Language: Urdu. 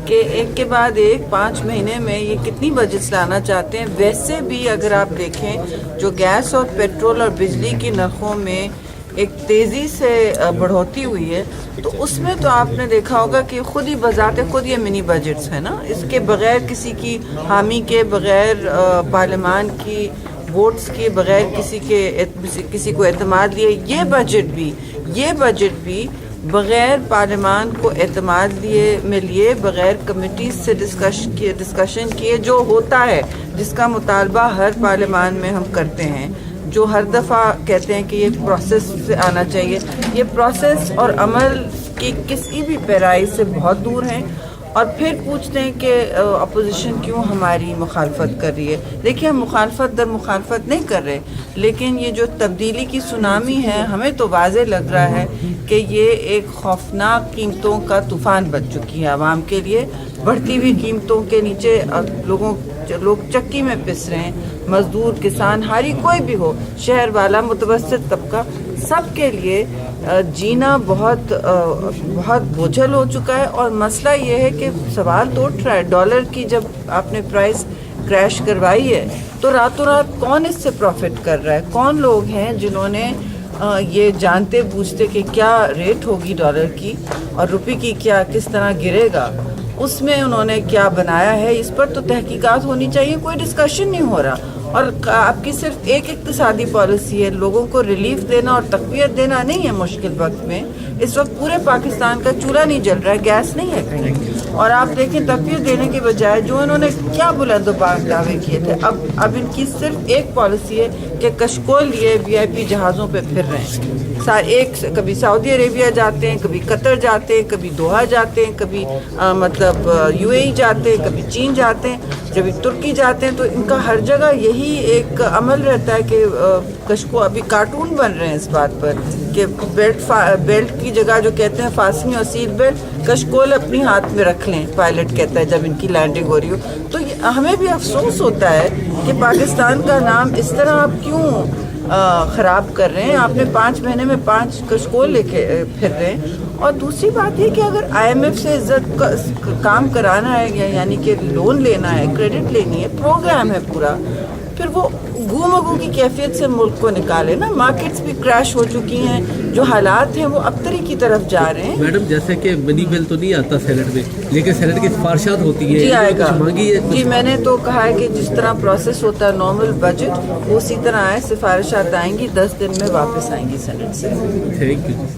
کہ ایک کے بعد ایک 5 مہینے میں یہ کتنی بجٹس لانا چاہتے ہیں. ویسے بھی اگر آپ دیکھیں جو گیس اور پیٹرول اور بجلی کی نرخوں میں ایک تیزی سے بڑھوتی ہوئی ہے تو اس میں تو آپ نے دیکھا ہوگا کہ خود ہی بذات خود یہ منی بجٹس ہیں نا. اس کے بغیر کسی کی حامی کے، بغیر پارلیمان کی ووٹس کے، بغیر کسی کو اعتماد لیے یہ بجٹ بھی بغیر پارلیمان کو اعتماد لیے بغیر کمیٹیز سے ڈسکشن کیے جو ہوتا ہے، جس کا مطالبہ ہر پارلیمان میں ہم کرتے ہیں، جو ہر دفعہ کہتے ہیں کہ یہ پروسیس سے آنا چاہیے. یہ پروسیس اور عمل کی کسی بھی پیرائی سے بہت دور ہیں. اور پھر پوچھتے ہیں کہ اپوزیشن کیوں ہماری مخالفت کر رہی ہے. دیکھیے ہم مخالفت در مخالفت نہیں کر رہے، لیکن یہ جو تبدیلی کی سونامی ہے ہمیں تو واضح لگ رہا ہے کہ یہ ایک خوفناک قیمتوں کا طوفان بن چکی ہے عوام کے لیے. بڑھتی ہوئی قیمتوں کے نیچے لوگ چکی میں پس رہے ہیں. مزدور، کسان، ہاری کوئی بھی ہو، شہر والا، متوسط طبقہ، سب کے لیے جینا بہت بوجھل ہو چکا ہے. اور مسئلہ یہ ہے کہ سوال تو اٹھ رہا ہے، ڈالر کی جب آپ نے پرائس کریش کروائی ہے تو راتوں رات کون اس سے پروفٹ کر رہا ہے؟ کون لوگ ہیں جنہوں نے یہ جانتے بوجھتے کہ کیا ریٹ ہوگی ڈالر کی اور روپے کی کیا کس طرح گرے گا، اس میں انہوں نے کیا بنایا ہے؟ اس پر تو تحقیقات ہونی چاہیے. کوئی ڈسکشن نہیں ہو رہا. اور آپ کی صرف ایک اقتصادی پالیسی ہے، لوگوں کو ریلیف دینا اور تقویت دینا نہیں ہے مشکل وقت میں. اس وقت پورے پاکستان کا چولہا نہیں جل رہا ہے، گیس نہیں ہے کہیں. اور آپ دیکھیں تقویت دینے کے بجائے جو انہوں نے کیا بلند و باغ دعوے کیے تھے، اب ان کی صرف ایک پالیسی ہے کہ کشکول لیے VIP جہازوں پہ پھر رہے ہیں. کبھی سعودی عربیہ جاتے ہیں، کبھی قطر جاتے ہیں، کبھی دوحہ جاتے ہیں، کبھی UAE جاتے ہیں، کبھی چین جاتے ہیں، کبھی ترکی جاتے ہیں. تو ان کا ہر جگہ یہی ایک عمل رہتا ہے کہ ابھی کارٹون بن رہے ہیں اس بات پر کہ بیلٹ کی جگہ جو کہتے ہیں فاسنی اور سیٹ بیلٹ، کشکول اپنی ہاتھ میں رکھ لیں، پائلٹ کہتا ہے جب ان کی لینڈنگ ہو رہی ہو. تو ہمیں بھی افسوس ہوتا ہے کہ پاکستان کا نام اس طرح آپ کیوں خراب کر رہے ہیں. آپ نے 5 مہینے میں 5 کشکول لے کے پھر رہے ہیں. اور دوسری بات یہ کہ اگر IMF سے کام کرانا ہے، یعنی کہ لون لینا ہے، کریڈٹ لینی ہے، پروگرام ہے پورا، پھر وہ گو کی کیفیت سے ملک کو نکالے نا. مارکیٹس بھی کریش ہو چکی ہیں، جو حالات ہیں وہ ابتری کی طرف جا رہے ہیں. میڈم جیسے کہ منی بل تو نہیں آتا سینٹ میں، لیکن سینٹ کی سفارشات ہوتی ہیں. جی آئے گا. مانگی ہے جی میں نے تو کہا ہے کہ جس طرح پروسیس ہوتا ہے نارمل بجٹ، اسی طرح آئے، سفارشات آئیں گی، 10 دن میں واپس آئیں گی سینٹ سے. Thank you.